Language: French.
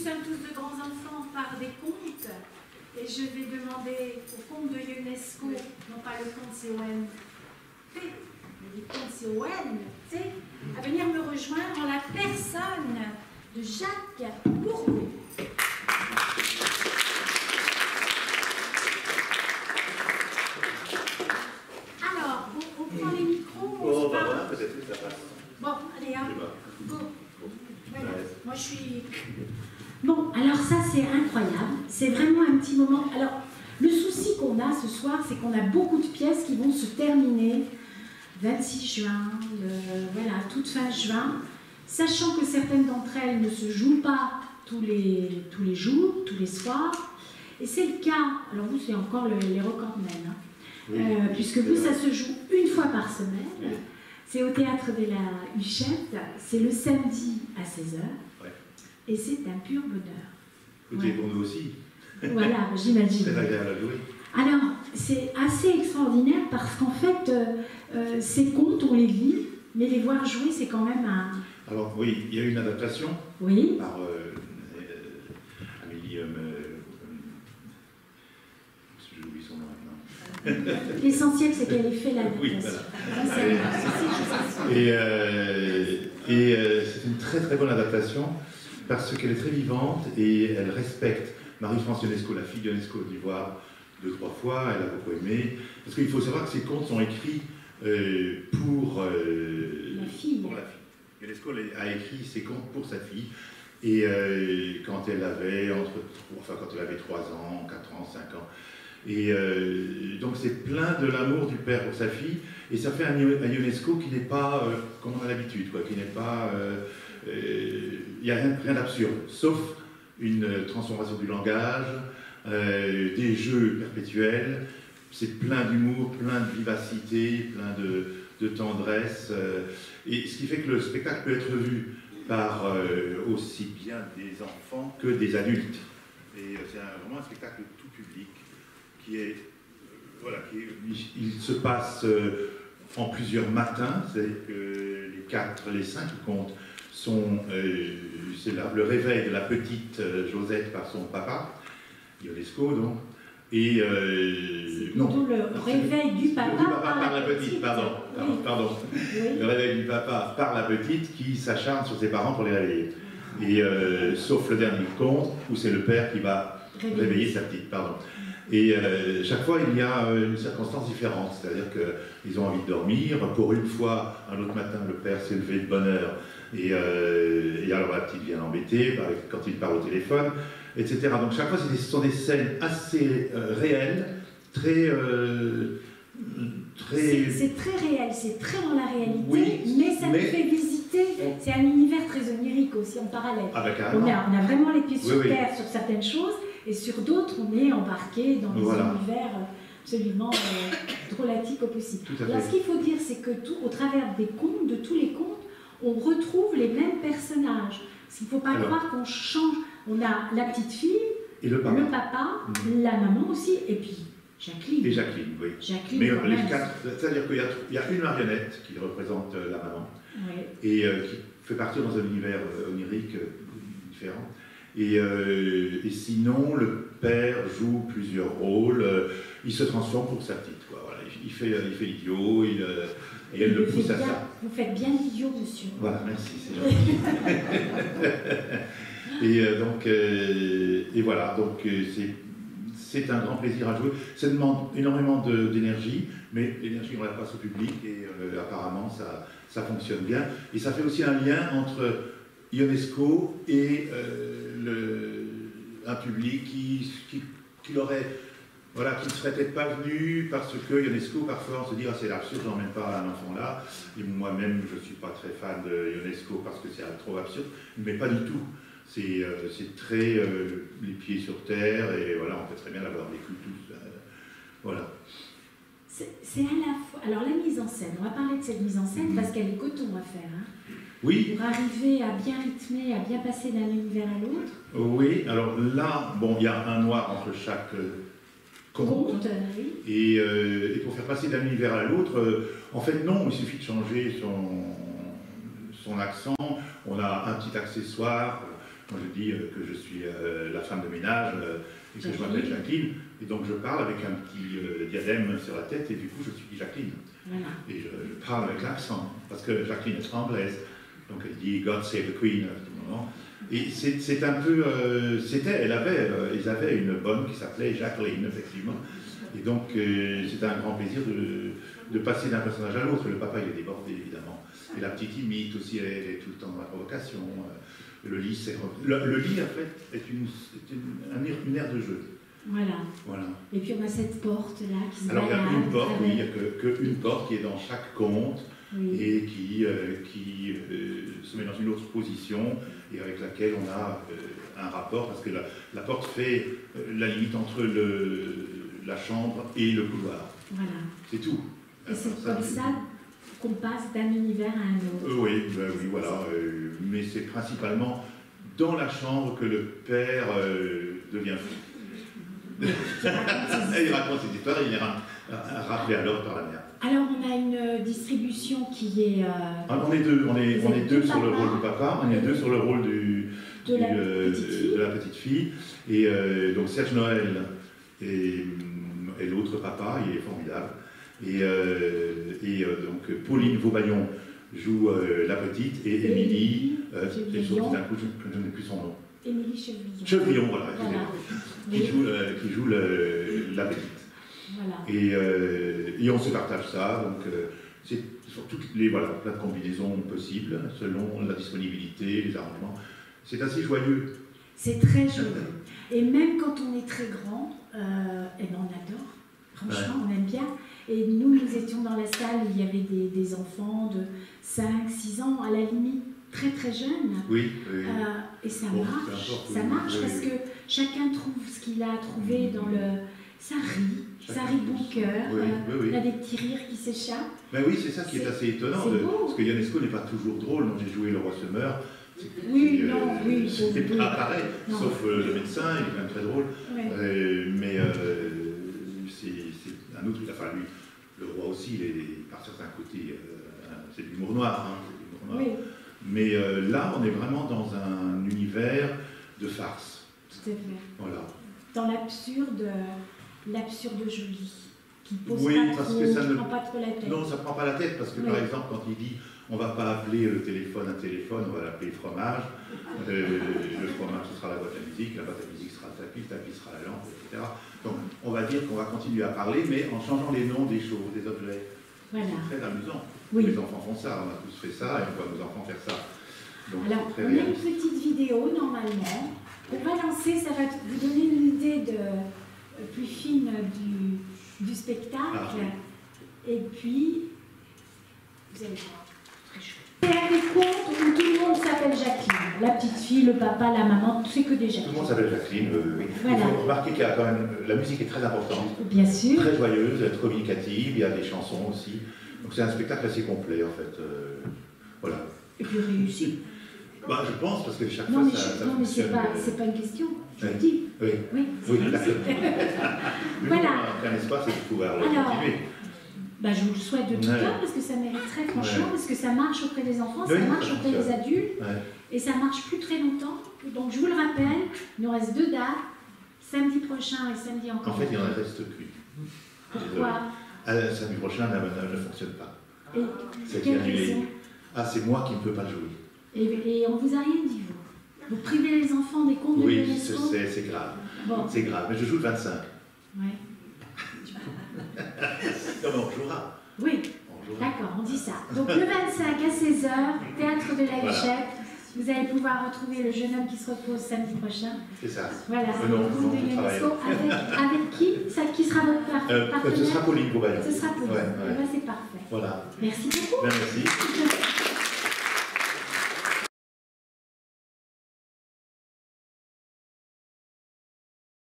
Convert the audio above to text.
sommes tous de grands enfants par des contes. Et je vais demander au conte de Ionesco, non pas le conte C-O-N-T, mais le conte C-O-N-T, à venir me rejoindre en la personne de Jacques Bourgault. Alors, on prend les micros, on se parle. Peut-être que ça passe. Bon, allez, hein. Go. Voilà. Moi, je suis... Bon, alors ça, c'est incroyable. C'est vraiment un petit moment. Alors, le souci qu'on a ce soir, c'est qu'on a beaucoup de pièces qui vont se terminer 26 juin, voilà, toute fin juin, sachant que certaines d'entre elles ne se jouent pas tous les jours, tous les soirs. Et c'est le cas, alors vous, c'est encore les recordmen, hein. Oui, puisque vous, ça se joue une fois par semaine. Oui. C'est au Théâtre de la Huchette, c'est le samedi à 16h. Ouais. Et c'est un pur bonheur. Écoutez, pour nous aussi. Voilà, j'imagine. C'est agréable à jouer. Alors, c'est assez extraordinaire parce qu'en fait, ces contes, on les lit, mais les voir jouer, c'est quand même un... Alors, oui, il y a eu une adaptation par Amélie... j'oublie son nom maintenant. L'essentiel, c'est qu'elle ait fait l'adaptation. Oui, voilà. Et c'est une très très bonne adaptation parce qu'elle est très vivante et elle respecte Marie-France Ionesco, la fille d'Ionesco d'Ivoire, 2-3 fois, elle a beaucoup aimé. Parce qu'il faut savoir que ces contes sont écrits pour la fille. Ionesco a écrit ces contes pour sa fille. Et quand elle avait 3 ans, 4 ans, 5 ans. Et donc c'est plein de l'amour du père pour sa fille. Et ça fait un Ionesco qui n'est pas comme on a l'habitude, qui n'est pas... Il n'y a rien d'absurde, sauf une transformation du langage, des jeux perpétuels. C'est plein d'humour, plein de vivacité, plein de tendresse. Et ce qui fait que le spectacle peut être vu par aussi bien des enfants que des adultes. Et c'est vraiment un spectacle tout public qui est... il se passe en plusieurs matins, c'est-à-dire que les 5 contes sont... c'est le réveil de la petite Josette par son papa, Ionesco donc, et... non, le réveil du papa par la petite, pardon. Oui. Le réveil du papa par la petite qui s'acharne sur ses parents pour les réveiller. Et sauf le dernier conte où c'est le père qui va réveiller sa petite, Et chaque fois, il y a une circonstance différente, c'est-à-dire qu'ils ont envie de dormir. Pour une fois, un autre matin, le père s'est levé de bonne heure et alors la petite vient l'embêter quand il parle au téléphone, etc. Donc chaque fois, ce sont des scènes assez réelles, très... C'est très réel, c'est très dans la réalité, oui, mais ça nous fait visiter, c'est un univers très onirique aussi en parallèle. Ah ben, on a vraiment les pieds sur terre sur certaines choses, et sur d'autres, on est embarqué dans des univers absolument drôlatiques au possible. Alors ce qu'il faut dire, c'est que au travers des contes, de tous les contes, on retrouve les mêmes personnages. Parce qu'il ne faut pas croire qu'on change. On a la petite fille, et le papa, la maman aussi, et puis Jacqueline. Et Jacqueline, oui. Jacqueline, mais les 4, c'est-à-dire qu'il y a une marionnette qui représente la maman, et qui fait partir dans un univers onirique différent. Et sinon, le père joue plusieurs rôles, il se transforme pour sa petite, quoi. Voilà, il fait l'idiot, et elle le pousse à ça. Vous faites bien l'idiot, monsieur. Voilà, merci, c'est gentil. Et voilà, donc c'est un grand plaisir à jouer. Ça demande énormément d'énergie, mais l'énergie, on la passe au public, et apparemment, ça fonctionne bien. Et ça fait aussi un lien entre Ionesco et un public qui l'aurait, qui ne serait peut-être pas venu parce que Ionesco, parfois, on se dit « Ah, c'est absurde, je n'emmène pas un enfant là ». Et moi-même, je ne suis pas très fan de Ionesco parce que c'est trop absurde, mais pas du tout. C'est très les pieds sur terre, et voilà, on peut très bien l'avoir vécu tous. Voilà. C'est à la fois... Alors, la mise en scène, on va parler de cette mise en scène parce qu'elle est coton à faire. Hein. Oui. Pour arriver à bien rythmer, à bien passer d'un univers à l'autre. Oui, alors là, bon, il y a un noir entre chaque conte. Oui. Et pour faire passer d'un univers à l'autre, en fait, non, il suffit de changer son accent. On a un petit accessoire, Moi, je dis que je suis la femme de ménage et que je m'appelle Jacqueline. Et donc, je parle avec un petit diadème sur la tête et du coup, je suis Jacqueline. Voilà. Et je parle avec l'accent, parce que Jacqueline est anglaise. Donc, elle dit God save the Queen à tout moment. Et c'est un peu. Ils avaient une bonne qui s'appelait Jacqueline, effectivement. Et donc, c'était un grand plaisir de passer d'un personnage à l'autre. Le papa, il est débordé, évidemment. Et la petite imite aussi, elle est tout le temps dans la provocation. Le lit, le lit, en fait, est une aire de jeu. Voilà. Et puis, on a cette porte-là qui se balade. Alors, il y a une porte, oui, il n'y a qu'une porte qui est dans chaque conte. Oui. Et qui se met dans une autre position et avec laquelle on a un rapport, parce que la porte fait la limite entre la chambre et le couloir. Voilà. C'est tout. Et c'est comme ça qu'on passe d'un univers à un autre. Oui, voilà. Mais c'est principalement dans la chambre que le père devient fou. Il raconte ses histoires et il est rappelé à l'ordre par la mère. Alors, on a une distribution qui est... on est deux sur le rôle du papa, on est deux sur le rôle de la petite fille. Et donc, Serge Noël est l'autre papa, il est formidable. Et donc, Pauline Vaubaillon joue la petite, et Émilie, d'un coup, je ne sais plus son nom. Émilie Chevrillon. Chevrillon, voilà. Qui joue la petite. Voilà. Et on se partage ça, donc c'est sur toutes les plein de combinaisons possibles, selon la disponibilité, les arrangements. C'est assez joyeux. C'est très joyeux. Et même quand on est très grand, on adore. Franchement, on aime bien. Et nous étions dans la salle où il y avait des enfants de 5, 6 ans, à la limite très très jeunes. Oui. Et ça marche parce que chacun trouve ce qu'il a trouvé dans le... Ça rit bon cœur, il y a des petits rires qui s'échappent. Ben oui, c'est ça qui est assez étonnant, parce que Ionesco n'est pas toujours drôle. J'ai joué Le Roi se meurt. C'est pas pareil, sauf le médecin, il est quand même très drôle. Mais c'est un autre, enfin lui, le roi aussi, il est par certains côtés, c'est de l'humour noir. Mais là, on est vraiment dans un univers de farce. Tout à fait. Voilà. Dans l'absurde joli, qui pose prend pas trop la tête. Non, ça ne prend pas la tête, parce que par exemple, quand il dit on ne va pas appeler le téléphone un téléphone, on va l'appeler fromage. Le fromage, ce sera la boîte à musique, la boîte à musique sera le tapis sera la lampe, etc. Donc, on va dire qu'on va continuer à parler, mais en changeant les noms des choses, des objets. Voilà. C'est très amusant. Oui. Les enfants font ça, on a tous fait ça, et on voit nos enfants faire ça. Donc, alors, on a une petite vidéo, normalement. On va lancer, ça va vous donner une idée plus fine du spectacle. Et puis, vous allez voir, très chouette. C'est un des contes où tout le monde s'appelle Jacqueline. La petite fille, le papa, la maman, c'est que des Jacqueline. Tout le monde s'appelle Jacqueline, oui. Voilà. Il faut remarquer qu'il y a quand même, la musique est très importante. Bien sûr. Très joyeuse, communicative, il y a des chansons aussi. Donc c'est un spectacle assez complet, en fait. Voilà. Et puis réussi. Je pense, parce que chaque fois, ça non, mais c'est pas une question, je le dis. Oui, d'accord. Voilà. Après un espace, il faut pouvoir le continuer. Je vous le souhaite de tout cœur, parce que ça mériterait, franchement, parce que ça marche auprès des enfants, ça marche auprès des adultes, et ça marche plus très longtemps. Donc je vous le rappelle, il nous reste 2 dates, samedi prochain et samedi encore. En fait, il en reste qu'une. Pourquoi? Samedi prochain, ne fonctionne pas. Et quelle raison? C'est moi qui ne peux pas jouer. Et on vous a rien dit, vous? Vous privez les enfants des comptes de l'UNESCO? Oui, c'est grave. Bon. C'est grave, mais je joue le 25. Ouais. Non, mais on jouera. Oui, d'accord, on dit ça. Donc le 25 à 16h, Théâtre de la Huchette. Vous allez pouvoir retrouver le jeune homme qui se repose samedi prochain. C'est ça. Voilà, c'est le groupe de l'UNESCO. Avec qui sera votre partenaire? Ce sera Pauline Vaubaillon. Ce sera Pauline. C'est parfait. Voilà. Merci beaucoup. Merci.